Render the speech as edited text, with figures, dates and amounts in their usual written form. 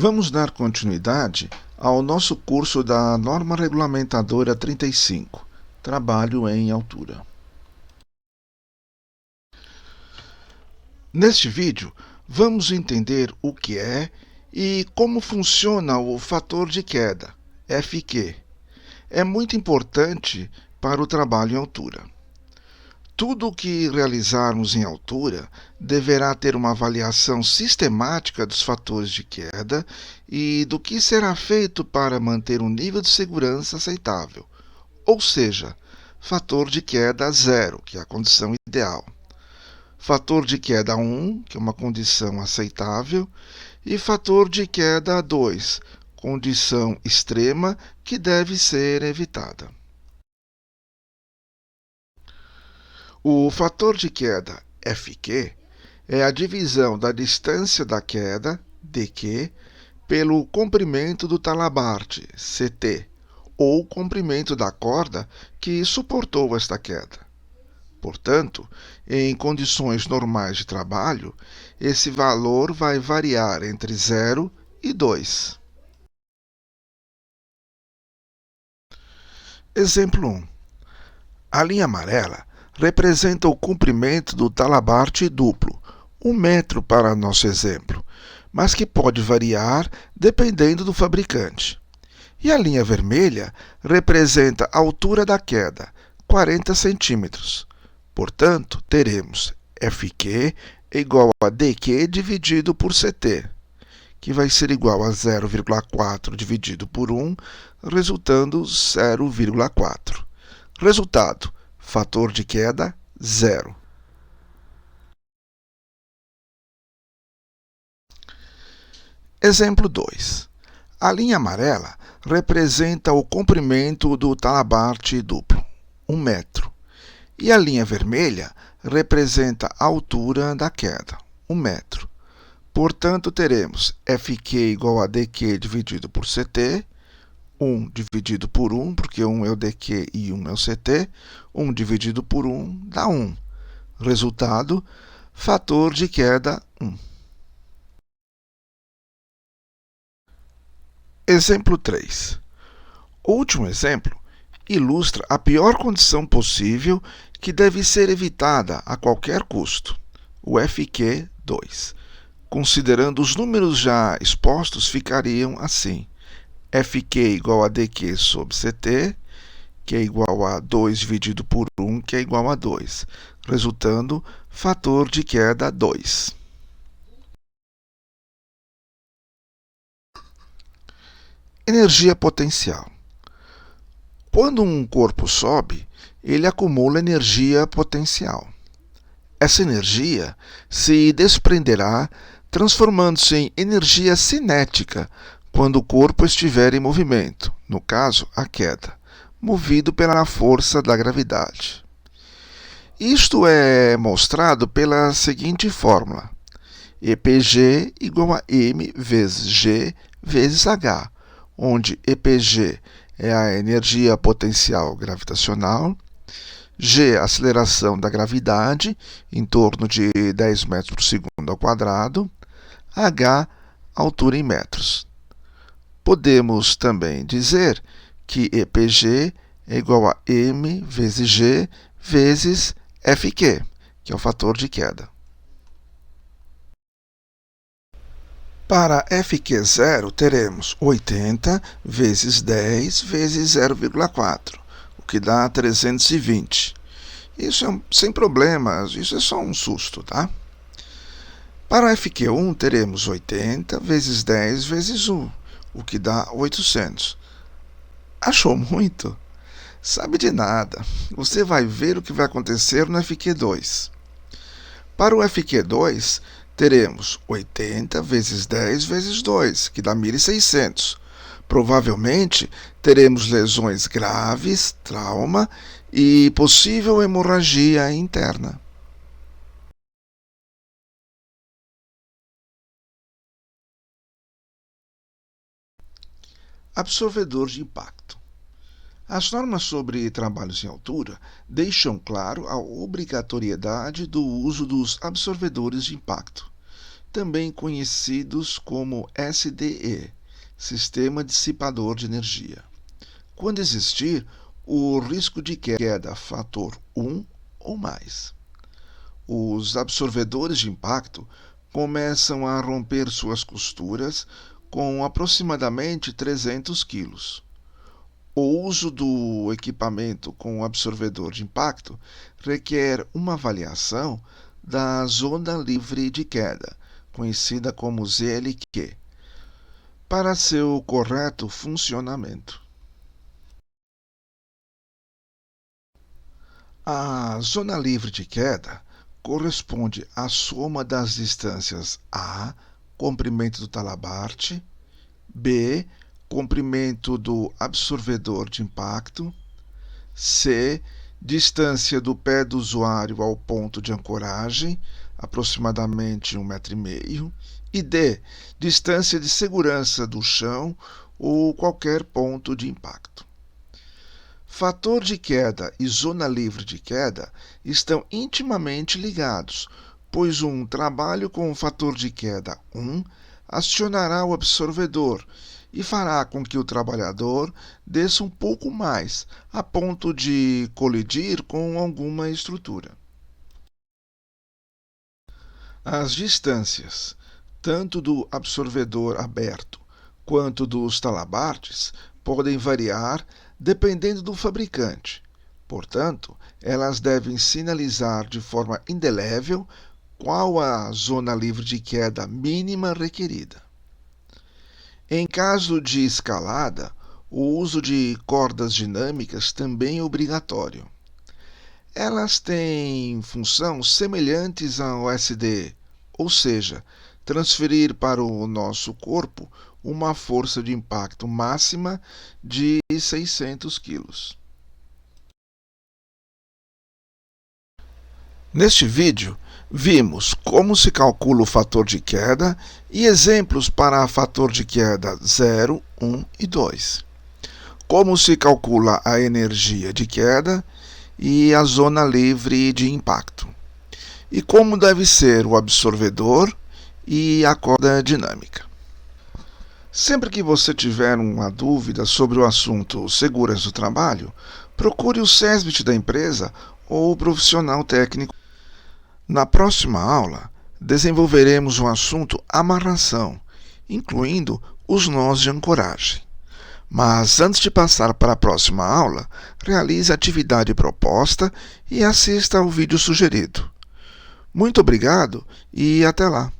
Vamos dar continuidade ao nosso curso da Norma Regulamentadora 35, Trabalho em Altura. Neste vídeo, vamos entender o que é e como funciona o fator de queda, FQ. É muito importante para o trabalho em altura. Tudo o que realizarmos em altura deverá ter uma avaliação sistemática dos fatores de queda e do que será feito para manter um nível de segurança aceitável, ou seja, fator de queda 0, que é a condição ideal, fator de queda 1, que é uma condição aceitável, e fator de queda 2, condição extrema que deve ser evitada. O fator de queda FQ é a divisão da distância da queda, dQ, pelo comprimento do talabarte, CT, ou comprimento da corda que suportou esta queda. Portanto, em condições normais de trabalho, esse valor vai variar entre 0 e 2. Exemplo 1. A linha amarela representa o comprimento do talabarte duplo, 1 metro para nosso exemplo, mas que pode variar dependendo do fabricante. E a linha vermelha representa a altura da queda, 40 centímetros. Portanto, teremos FQ igual a DQ dividido por CT, que vai ser igual a 0,4 dividido por 1, resultando 0,4. Resultado: fator de queda 0. Exemplo 2. A linha amarela representa o comprimento do talabarte duplo, 1 metro. E a linha vermelha representa a altura da queda, 1 metro. Portanto, teremos FQ igual a DQ dividido por CT, 1 dividido por 1, porque 1 é o DQ e 1 é o CT, 1 dividido por 1 dá 1. Resultado, fator de queda 1. Exemplo 3. O último exemplo ilustra a pior condição possível que deve ser evitada a qualquer custo, o FQ 2. Considerando os números já expostos, ficariam assim: FQ igual a DQ sobre CT, que é igual a 2 dividido por 1, que é igual a 2, resultando fator de queda 2. Energia potencial. Quando um corpo sobe, ele acumula energia potencial. Essa energia se desprenderá transformando-se em energia cinética quando o corpo estiver em movimento, no caso, a queda, movido pela força da gravidade. Isto é mostrado pela seguinte fórmula: EPG igual a m vezes g vezes h, onde EPG é a energia potencial gravitacional, g, a aceleração da gravidade, em torno de 10 metros por segundo ao quadrado, h, altura em metros. Podemos também dizer que EPG é igual a m vezes g vezes FQ, que é o fator de queda. Para FQ0, teremos 80 vezes 10 vezes 0,4, o que dá 320. Isso é sem problemas, isso é só um susto, tá? Para FQ1, teremos 80 vezes 10 vezes 1, o que dá 800. Achou muito? Sabe de nada. Você vai ver o que vai acontecer no FQ2. Para o FQ2, teremos 80 vezes 10 vezes 2, que dá 1.600. Provavelmente, teremos lesões graves, trauma e possível hemorragia interna. Absorvedor de impacto. As normas sobre trabalhos em altura deixam claro a obrigatoriedade do uso dos absorvedores de impacto, também conhecidos como SDE, Sistema Dissipador de Energia. Quando existir o risco de queda fator 1 ou mais. Os absorvedores de impacto começam a romper suas costuras com aproximadamente 300 kg. O uso do equipamento com absorvedor de impacto requer uma avaliação da zona livre de queda, conhecida como ZLQ, para seu correto funcionamento. A zona livre de queda corresponde à soma das distâncias A, comprimento do talabarte, B, comprimento do absorvedor de impacto, C, distância do pé do usuário ao ponto de ancoragem, aproximadamente 1,5 m, e D, distância de segurança do chão ou qualquer ponto de impacto. Fator de queda e zona livre de queda estão intimamente ligados, pois um trabalho com o fator de queda 1 acionará o absorvedor e fará com que o trabalhador desça um pouco mais, a ponto de colidir com alguma estrutura. As distâncias, tanto do absorvedor aberto quanto dos talabartes, podem variar dependendo do fabricante. Portanto, elas devem sinalizar de forma indelével qual a zona livre de queda mínima requerida. Em caso de escalada, o uso de cordas dinâmicas também é obrigatório. Elas têm funções semelhantes ao SDE, ou seja, transferir para o nosso corpo uma força de impacto máxima de 600 kg. Neste vídeo, vimos como se calcula o fator de queda e exemplos para fator de queda 0, 1 e 2. Como se calcula a energia de queda e a zona livre de impacto. E como deve ser o absorvedor e a corda dinâmica. Sempre que você tiver uma dúvida sobre o assunto segurança do trabalho, procure o SESBIT da empresa ou o profissional técnico. Na próxima aula, desenvolveremos o assunto amarração, incluindo os nós de ancoragem. Mas antes de passar para a próxima aula, realize a atividade proposta e assista ao vídeo sugerido. Muito obrigado e até lá!